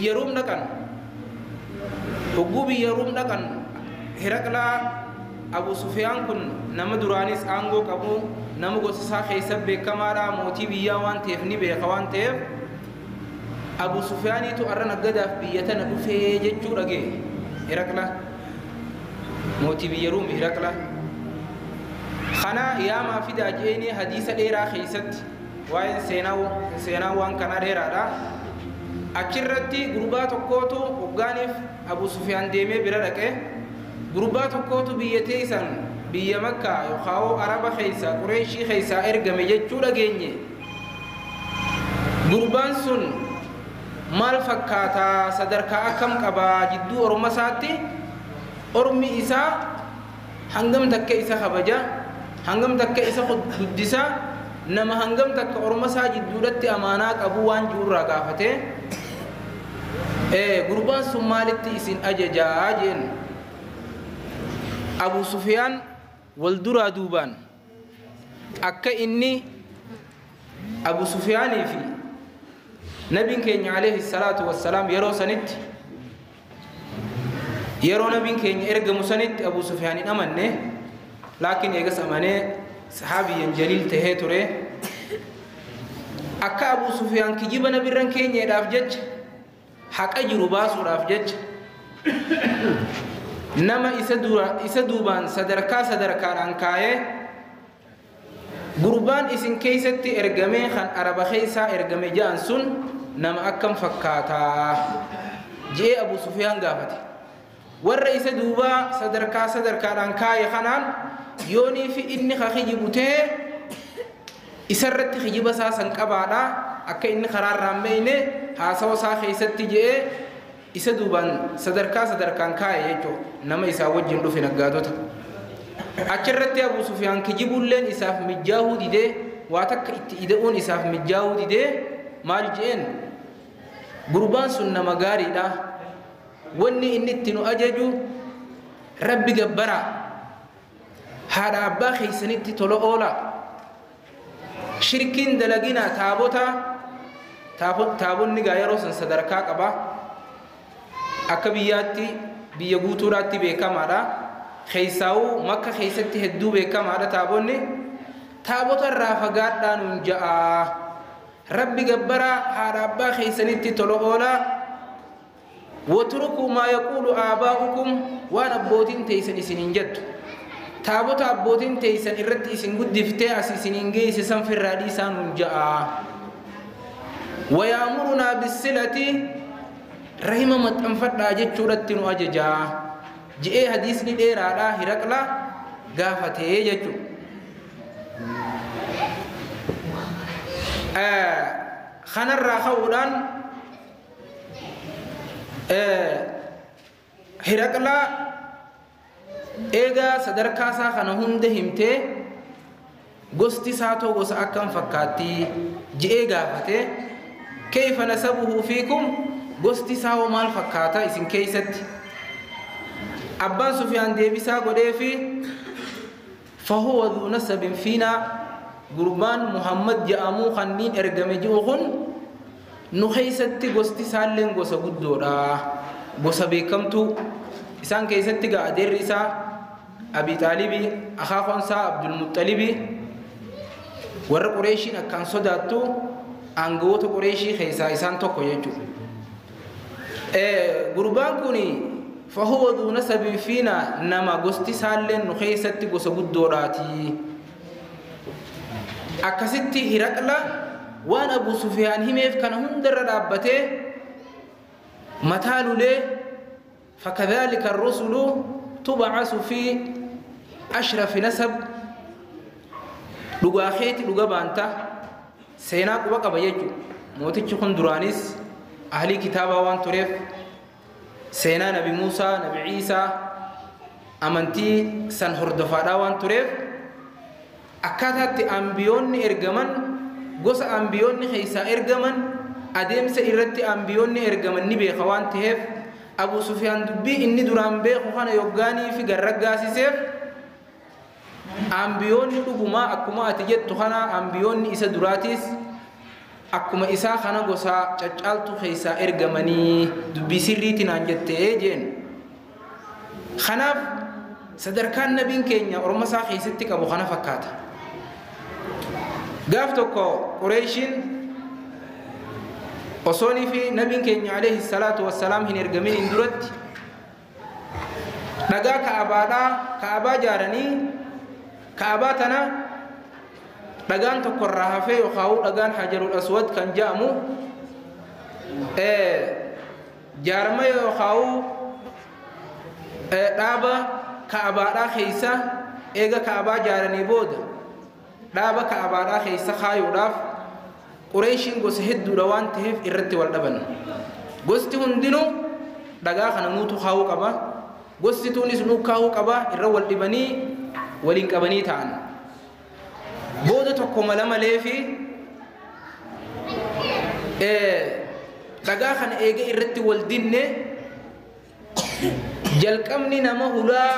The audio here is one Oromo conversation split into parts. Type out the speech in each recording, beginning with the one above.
biyya Ruum dhaqan hogguu biyya Ruum dhaqan Hiraqlaa Abu Sufyaan kun nama duraanis aangoo qabu nama gosa isaa keessa beekamaadha mootii biyyaa waan ta'eef ni beeka waan ta'eef Abu Sufyaaniitu arra naggadaaf biyya tana dhufee jechuu dhagee Hiraqlaa mootii biyya Ruum Hiraqlaa kana yaamaa fidaa jeeni hadiisa dheeraa keessatti waa'ee seenaa waan kana dheeraadha achirratti gurbaa tokkootu hoggaaniif Abu Sufyaan deemee bira dhaqee gurbaa tokkootu biyya teessan biyya Makkaa yookaan Araba keessa Qureeshii keessa ergame jechuu dhageenye gurbaan sun maal fakkaata sadarkaa akkam qabaa jidduu orma isaatti ormi isaa hangam takka isa kabaja hangam takka isa guddisa nama hangam takka orma isaa jidduudhatti amaanaa qabu waan jiruurraa gaafate gurbaan sun maalitti isin ajajaa jeen Abu Sufyaan wal duraa duubaan akka inni Abu Sufyaanii fi nabiin keenya alayhi salaatu wassalaam yeroo sanitti yeroo nabiin keenya ergamu sanitti Abu Sufyaan hin amanne laakiin eegas amanee sahaabiyyan jaliil tahee ture akka Abu Sufyaan kijiba nabirran keenyaadhaaf jecha haqa jiru baasuudhaaf jecha nama isa duubaan sadarkaadhaan kaayee gurbaan isin keessatti ergamee kan Araba keessaa ergame ja'an sun nama akkam fakkaataa jee Abu Sufyaan gaafate warra isa duubaa sadarkaadhaan kaaye kanaan yoonii fi inni kijibu ta'e isarratti kijiba isaa san qabaadha akka inni karaarraan beeyne haasawa isaa keessatti jee isa duubaan sadarkaan kaaye jechuudha nama isaa wajjin dhufe naggaadota achirratti Abu Sufyaan kijibulleen isaaf mijaahuu didee waa takka itti ida'uun isaaf mijaahuu didee maal jeen gurbaan sun nama gaariidha wanni inni itti nu ajaju rabbi gabbara haadha abbaa keessanitti tola oola shirkiin dalagina taabonni gaa yeroo san sadarkaa qaba akka biyyaatti biyya guutuudhaatti beekamaadha keessaa'uu Makka keessatti hedduu beekamaadha taabota irraa fagaadhaa nuun ja'a rabbi gabbara haadha abbaa keessanitti tola oola watrukuu maa yaquulu aabaa'ukum waan abbootiin teeysan isiniin jettu taabota abbootiin teeysan irratti isin guddiftee as isiniin geesse san firraa dhiisaa nuun ja'a wayaamurunaa bisilati rahima maxxanfadhaa jechuudhatti nu ajajaa je'ee hadiisni dheeraadhaa Hiraqla gaafatee jechuudha kanarraa ka'uudhaan Hiraqla eegaa sadarkaa isaa kana hunda himtee gosti isaa too gosa akkam fakkaatti je'ee gaafate kayfa nasabuhu fiikum gosti isaa hoo maal fakkaata isin keessatti abbaan Sufyaan deebisaa godheefi fahuwa dhuu nasabin fiinaa gurbaan Muhammad jedhamuu kanniin ergame ji'u kun nu keessatti gosti isaalleen gosa guddoodha gosa beekamtuu isaan keessatti gaa adeerri isaa Abi Xaalibii akaakonsaa Abdul Muxxalibii warra Qureeshiin akkaan sodaattu aangawoota Qureeshii keessaa isaan tokko jechuudha gurbaan kuni fahuwa dhuu nasabin fiinaa nama gosti isaalleen nu keessatti gosa guddoodhaati akkasitti Hiraqla waan Abu Sufyaan himeef kana hundarra dhaabbatee mataa lulee fakadhalika ar-rusulu tub'asu fi ashrafi nasab dhugaa keeti dhuga baanta seenaa quba qaba jechuudha mootichi kun duraanis ahlii kitaabaa waan tureef seenaa nabi Muusaa nabi Ciisaa amantii san hordofaadhaa waan tureef akkaataatti ambiyoonni ergaman gosa ambiyoonni keessaa ergaman adeemsa irratti ambiyoonni ergaman ni beeka waan ta'eef Abu Sufyaan dubbii inni duraan beeku kana yoggaanii fi garraggaasiseef ambiyoonni dhugumaa akkuma ati jettu kana ambiyoonni isa duraatis akkuma isaa kana gosa caccaaltu keessa ergamanii dubbii sirriitiin anjattee jeen kanaaf sadarkaan nabiin keenya orma isaa keessatti qabu kana fakkaata gaaf tokko Qureeshiin osoonii fi nabiin keenya alayhi salaatu wassalaam hin ergamin duratti dhagaa Kaabaa jaaranii Kaabaa tana dhagaan tokko irraa hafee yookaan dhagaan Hajarul Aswad kan jedhamu jaarma yookaan dhaaba Kaabaadhaa keessa eega Kaabaa jaaranii booda dhaaba Kaabaadhaa keessa kaayuudhaaf Qureeshiin gosa hedduudha waan ta'eef irratti wal dhaban gosti hundinuu dhagaa kana nuutu kaa'uu qaba gosti tuunis nuu kaa'uu qaba irra wal dhibanii waliin qabanii ta'an booda tokko mala malee fi dhagaa kana eega irratti wal dinne jalqabni nama hulaa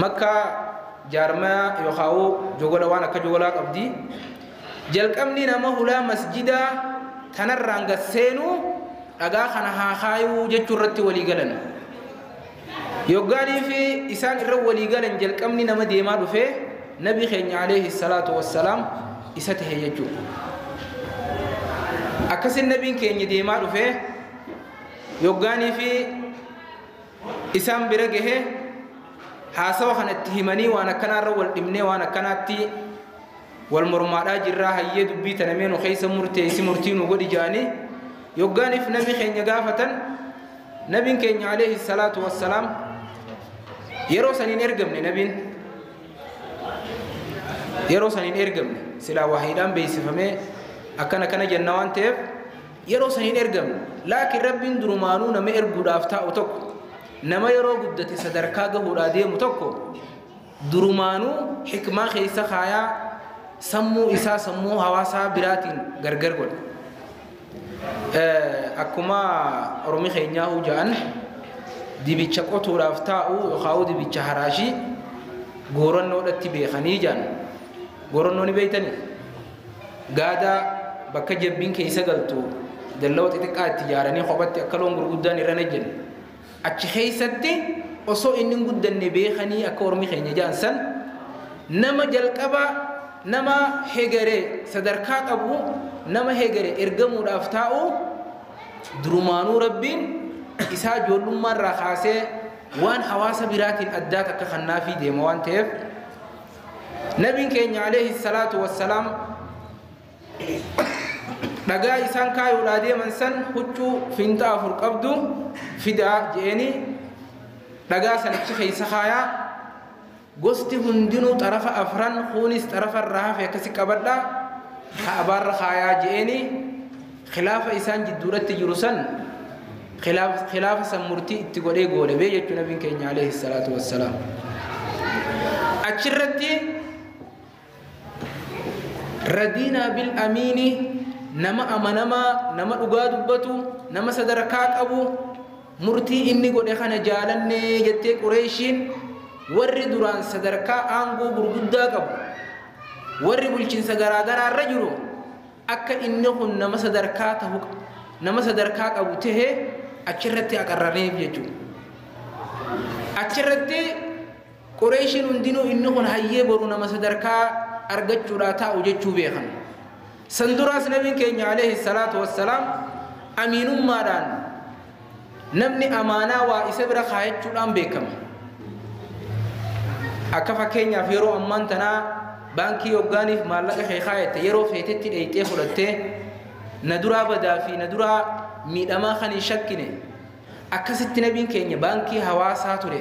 makka jaarmaa yookaan jogola waan akka jogolaa qabdi jalqabni nama hulaa masjida tanarraan gasseenu dhagaa kana haa kaayuu jechuu irratti walii galan yoggaanii fi isaan irra walii galan jalqabni nama deemaa dhufee nabi keenya alayhi salaatu wassalaam isa tahe jechuudha akkasin nabiin keenya deemaa dhufee yoggaanii fi isaan bira gahe haasawa kanatti himanii waan akkanaarra wal dhibnee waan akkanaatti wal mormaadhaa jirraa hayyee dubbii tanamee nu keessa murteessi murtii nu godhi jaanii yoggaaniif nabi keenya gaafatan nabiin keenya alayhi salaatu wassalaam yeroo saniin ergamne nabiin yeroo saniin ergamne silaa wahiidhaan beeksifamee akkana kana jenna waan ta'eef yeroo saniin ergamne laakiin rabbiin durumaanuu nama erguudhaaf taa'u tokko nama yeroo guddate sadarkaa gahuudhaa deemu tokko durumaanuu hikmaa keessa kaayaa sammuu isaa sammuu hawaasaa biraatiin gargar godha akkuma ormi keenyaa hujaan dibicha qotuudhaaf taa'u yookaan dibicha haraashii goorannoodhatti beekanii jaan goorannoon beeytanii gaada bakka jabbiin keessa galtu dalloo xixiqqaa itti ijaaranii kophatti akka loon gurguddaan irra najjan achi keessatti osoo inni guddanne beekanii akka ormi keenya jaan san nama jalqaba nama hegeree sadarkaa qabu nama hegeree ergamuudhaaf taa'u durumaanuu rabbiin isaa ijoollummaa irraa kaasee waan hawaasa biraatiin addaat akka kannaafii deema waan ta'eef nabiin keenya alayhi salaatu wassalaam dhagaa isaan kaayuudhaa deeman san huccuu finta afur qabdu fidaa je'anii dhagaa sanichi keessa kaayaa gosti hundinuu xarafa afran kunis xarafa irraa hafe akkasi qabadhaa ka'abaarra kaayaa je'anii khilaafa isaan jidduuratti jiru san khilaafa san murtii itti godhee goolabee jechuu nabiin keenya alayhi salaatu wassalaam achirratti radiinaa bil amiini nama amanamaa nama dhugaa dubbatu nama sadarkaa qabu murtii inni godhe kana jaalannee jettee Qureeshiin warri duraan sadarkaa aangoo gurguddaa qabu warri bulchiinsa garaagaraa irra jiru akka inni kun nama sadarkaa qabu tahee achirratti aqarraneef jechuudha achirratti Qureeshiin hundinuu inni kun hayyee boru nama sadarkaa argachuudhaa taa'u jechuu beekan san duraas nabiin keenya alayhi salaatu wassalaam amiinummaadhaan namni amaanaa waa isa bira kaayachuudhaan beekama akka fakkeenyaaf yeroo ammaan tanaa baankii hoggaaniif maallaqa kee kaayette yeroo feetetti dheeyxee fudhattee na duraa badaa fi na duraa miidhamaa kan hin shakkine akkasitti nabiin keenya baankii hawaasaa ture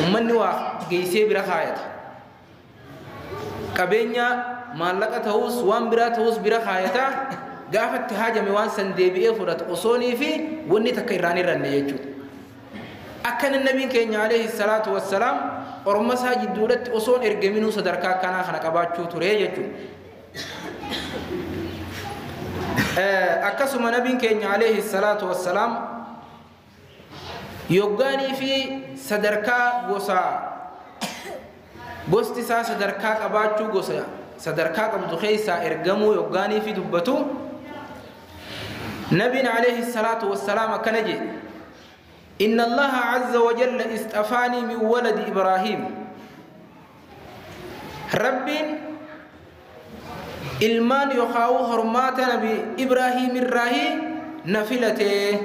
ummanni waa geessee bira kaayata qabeenya maallaqa ta'us waan biraa ta'us bira kaayata gaafatti haajame waan san deebi'ee fudhatu osoonii fi wanni takka irraan irranne jechuudha akkana nabiin keenya alayhi salaatu wassalaam orma isaa jidduudhatti osoon ergaminuu sadarkaa akkanaa kana qabaachuu ture jechuudha akkasuma nabiin keenya alayhi salaatu wassalaam yoggaanii fi sadarkaa gosti isaa sadarkaa qabaachuu gosa صدركاك أبو خيسا إرجمو يوغاني في دبتو نبي عليه الصلاة والسلام كنجي إن الله عز وجل استفاني من ولد إبراهيم رب إلمان يخاو هرمات نبي إبراهيم الراهي نفلته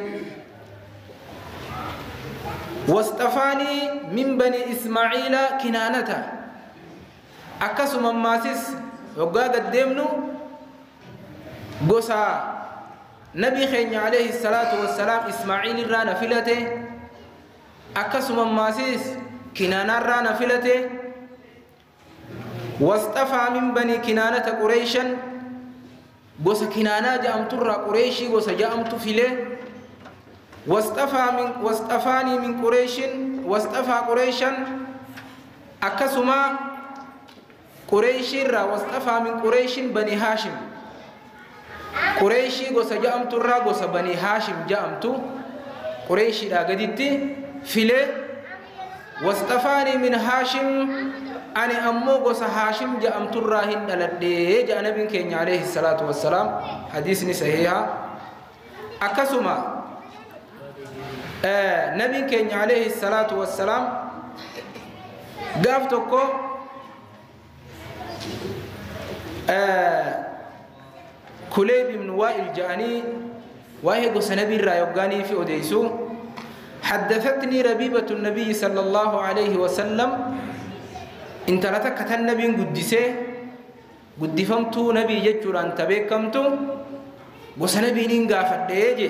واستفاني من بني إسماعيل كنانته أكسم ماسس وقاد الدمنو قصا نبي خيني عليه الصلاة والسلام إسماعيل الرانا فلته أكسم ماسس كنانا الرانا فلته واصطفى من بني كنانة قريشا قصا كنانا جامت الرا قريشي قصا جامت فله واصطفاني من قريش واصطفى قريشا أكسم قريش الرا واصطفى من قريش بني هاشم قريشي قصا جامت الرا قصا بني هاشم جامت قريشي لا قديتي فله واصطفاني من هاشم أنا أمو قصا هاشم جامت الرا هند لديه جاء نبي كين عليه الصلاة والسلام حديثني صحيحة أكسم نبي كين عليه الصلاة والسلام قافتكو كليب بن وائل جاني وهي قصة نبي الرايوغاني في أديسو حدثتني ربيبة النبي صلى الله عليه وسلم انت لا تكتن نبي قدسه قدفمتو نبي ججر أنت بيكمتو قصة نبي ننقى فديجي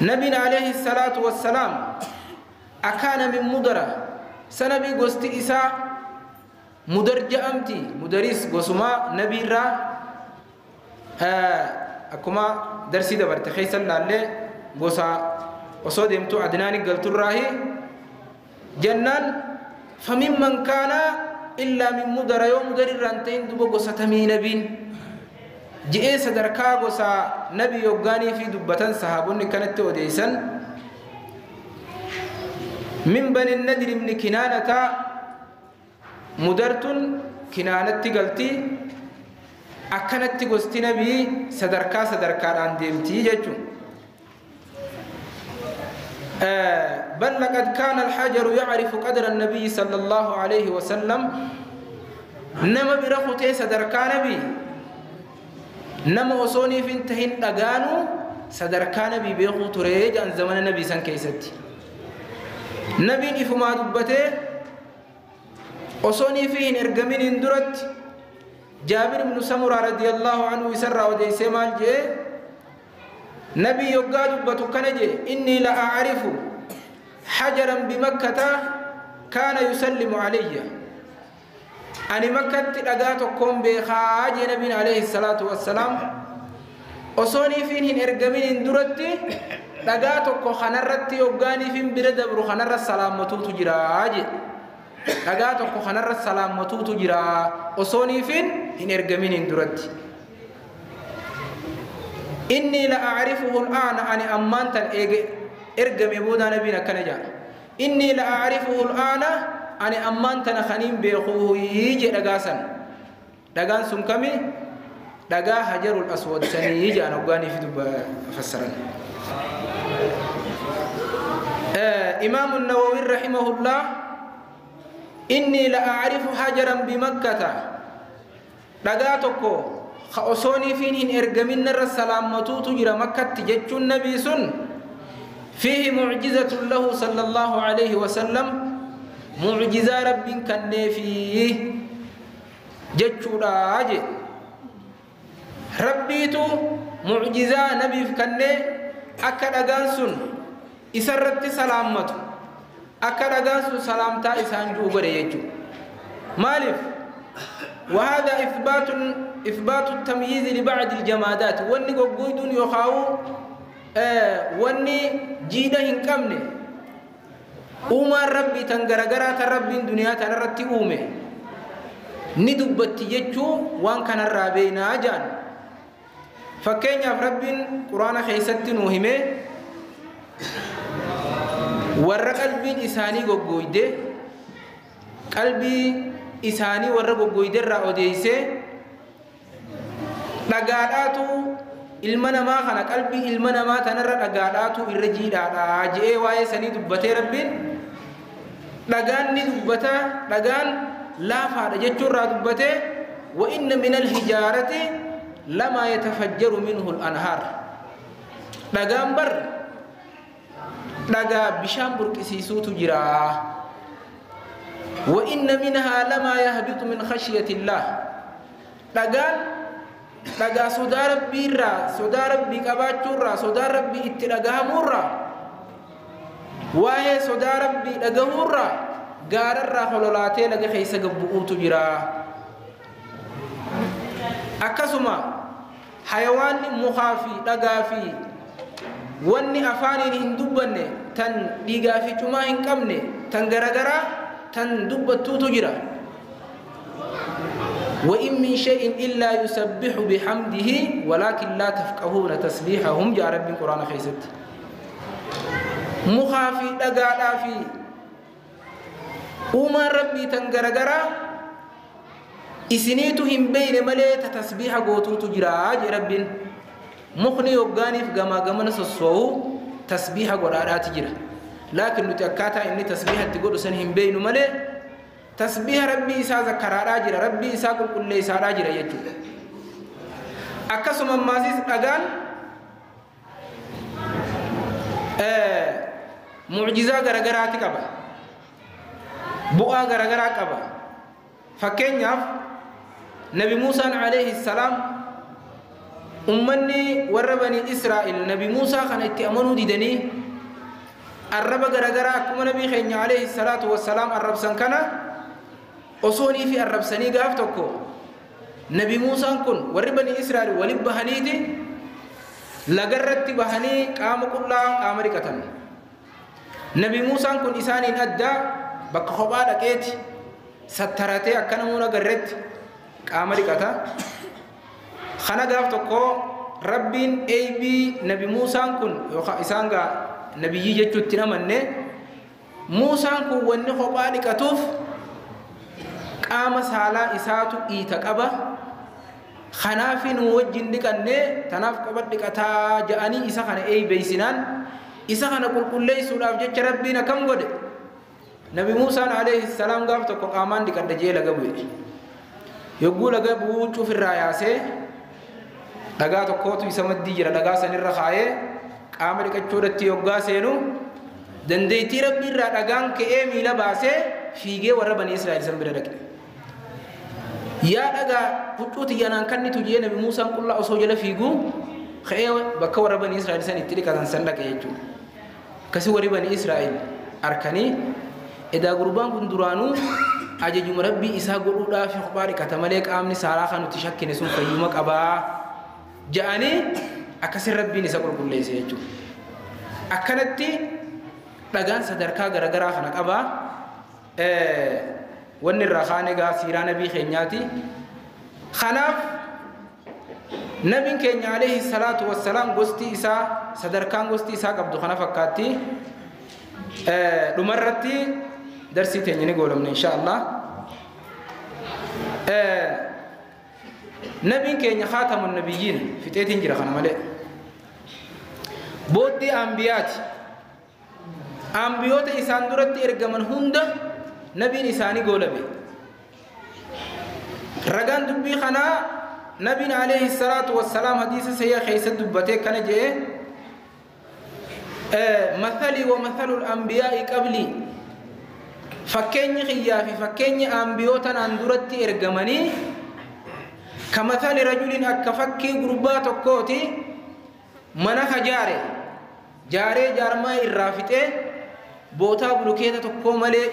نبي عليه الصلاة والسلام أكان من مدرة سنبي قصة إساء مدرجة أمتي مدرس قصما نبي را أكما درسي دبرت خيسا لالي قصة وصود يمتو عدناني قلت الراهي جنان فممن كان إلا من مدرة يوم مدرر رانتين دبو قصة تمي نبين جئي صدركا قصة نبي يوغاني في دبتان صحابوني كانت وديسان من بني النذر من كنانة مدرتن كنانة قلتي أكنت قصة نبي صدركا عن ديمتي ججو بل لقد كان الحجر يعرف قدر النبي صلى الله عليه وسلم نما برفوتي صدركا نبي نما وصوني في انتهين أغانو صدركا نبي بيخو تريج عن زمن النبي سن كيستي نبي إفما دبته وصوني فيه إرقمين اندرت جابر بن سمرة رضي الله عنه يسرى وديسي مال جي نبي يقى دبته كنجي إني لأعرف حجرا بمكة كان يسلم علي أني مكة لقاتكم بخاج نبي عليه الصلاة والسلام وصوني فيه إرقمين اندرت لقاتكم خنرت يقاني فين بردبر خنر السلام متوت جراج لقاتكم خنر السلام متوت جرا وصوني فين إرقمين اندرت إني لأعرفه الآن أني أمانت إرقم يبودا نبينا كنجا إني لأعرفه الآن أني أمانت نخنين بيخوه يجي دقان سمكمي دقا حجر الأسود سني يجي أنا أقاني في دب فسرن إمام النووي رحمه الله إني لأعرف حجرا بمكة دقاتكو خأصوني فين إرقمين الرسالة متوت جرى مكة تجج النبي سن فيه معجزة له صلى الله عليه وسلم معجزة رب كان فيه جج راج ربيتو معجزة نبي كان أكد أغانسون إسرت سلامته أكد أغانسون سلامتا إسانجو غريجو مالف وهذا إثبات التمييز لبعض الجمادات واني قويدون يخاو واني جيدا هنكمني أوما ربي تنغرغرات ربي دنيا تنرتي أومي ندبت يجو وان كان الرابينا جان فكين يا ربي قرآن خيست نوهمي ور قلبي إساني قويده قلبي إساني ورقو قويدر أوديسي لقاداتو ilmana ma kana qalbi ilmana ma tanarra dhagaadhaatu irra jiidhaadha jee waa'ee sanii dubbatee rabbiin dhagaan ni dubbata dhagaan laafaadha jechuurraa dubbatee wa inna min alhijaarati lama yatafajjaru minhu al-anhaar dhagaan bar dhagaa bishaan burqisiisuutu jira wa inna minha lama yahbitu min khashyati Allah dhagaan dhagaa sodaa rabbii irraa sodaa rabbii qabaachuurraa sodaa rabbii itti dhagahamuurraa waa'ee sodaa rabbii dhagahuurraa gaararraa hololaatee laga keessa gabbu'uutu jira akkasuma hayawaanni mukaa fi dhagaa fi wanni afaaniin hin dubbanne tan dhiigaa fi cumaa hin qabne tan garagaraa tan dubbattuutu jira وإن من شيء إلا يسبح بحمده ولكن لا تفقهون تسبيحهم جاء رب القرآن خيست مخافي دغادا في وما ربي تنغرغرا إسنيتهم بين ملئ تسبيح غوتو تجرا رب مخني يوغاني في غما غمن سسو تسبيح غدادا تجرا لكن نتكاتا إني تسبيح تقول سنهم بين ملئ تسبيح ربي إسا ذكرا راجر ربي إسا كل إسا راجر يجو أكسو ممازيس أغان معجزة غرغرات كبا بؤا غرغرات كبا فكين ياف نبي موسى عليه السلام أمني وربني إسرائيل نبي موسى كان اتأمنوا ديدني الرب غرغرات كما نبي خيني عليه الصلاة والسلام الرب سنكنا أصوني في الرب سني قافتكو نبي موسى كن وربني إسرائيل ولب بهنيتي لقرت بهني قام كلا قام ركتن نبي موسى كن إساني أدى بك خبا لقيت سترتي أكنمونا قرت قام ركتا خنا قافتكو ربين أي بي نبي موسى كن إسانغا نبي يجتو تنمني موسى كن وني خبا لكتوف قام سالا إساتو إيتقبا خنافين وجن دقنه تناف قبط دقتا جاني إسا خنا أي بيسنان إسا خنا كل ليسو لافجة ربنا كم قد نبي موسى عليه السلام قال تقو قامان دقن دجي لقبوه يقول لقبوه شوف الرأياسي لقا تقوتو إسا مدي جرى لقا سنر خاية قام دقا يوغا سينو دنديتي ربي را لقان كأمي لباسي فيجي وربني إسرائيل سنبرا لكي يا دغا فوتوتي يانان كاني توجي نبي موسى كل اسو جلا فيغو خيو بكور بني اسرائيل سن تري كان سندك يجو كسي وري بني اسرائيل اركني ادا غربان كندرانو اجي ربي اسا غدودا في خباري كتملك امني سارا خانو تشكني سن فيما قبا جاني اكسر ربي نسا كل يجو اكنتي دغان صدركا غرغرا خنا قبا وني الرخانة جا سيران نبي خنياتي خلاف نبي كني عليه الصلاة والسلام قستي إسا صدر كان قستي إسا قبض خنا فكاتي لمرتي درسي تاني نقول من إن شاء الله نبي كني خاتم النبيين في تيتين جرا خنا ملء بودي أنبيات أنبيوت إسان درتي إرجمن هندا نبي نساني قولبي رجان دبي خنا نبي عليه الصلاة والسلام حديث سيا خيس دبته كان جه مثلي ومثل الأنبياء قبلي فكني خيافي فكني أنبيوتنا أندرتي إرجمني كمثل رجل أكفكي غربات كوتي منها جاري جارما الرافته بوتا بلوكيتا تكو ملي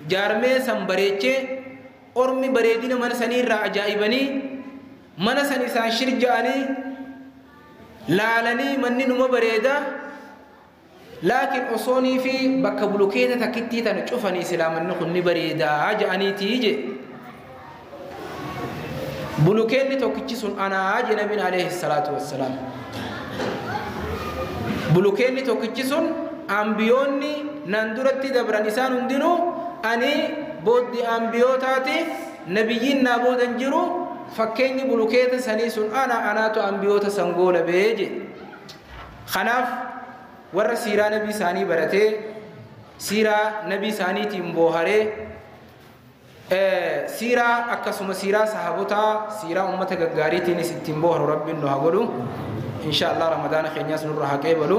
جارمي سنبريچه ormi bareedina mana sanirra ajaa'ibani mana sani isaan shirjaani laalani manni numa bareeda laakin osoonii fi bakka bulukeeta takkitti tan cufanii islaamanni kunni bareeda ajaa'aniiti je bulukeenni tokkichi sun ana je nabiin alayhi salatu wassalaam bulukeenni tokkichi sun ambiyoonni nan duratti dabran isaan hundinuu ani بود أنبيوتاتي نبيين نابود انجرو فكيني بلوكيت سنيسون أنا تو أنبيوت سنقول بيجي خناف ور سيرا نبي ساني برتي سيرا نبي ساني تيمبوهري سيرا أكسم سيرا صحابتا سيرا أمتك غاريتي نسيتيمبوهر رب إنه هقولو إن شاء الله رمضان خينياس نور حكيبلو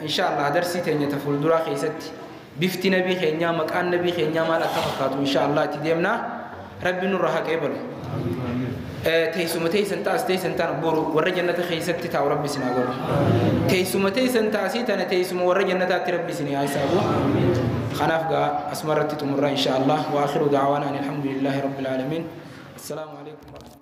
إن شاء الله درسي تاني تفول درا خيست بفتي نبي خينيا مكان نبي خينيا ما لتفقاتو إن شاء الله تديمنا رب نور حكيبلو تيسومتي سنتاس تيسنتان بورو ورجنة خيست تاو ربي سناغور تيسومتي سنتاسي تانا تيسوم ورجنة تربي سني عيسابو خنافقا أسمرت تمر إن شاء الله وآخر دعوانا أن الحمد لله رب العالمين السلام عليكم ورحمة الله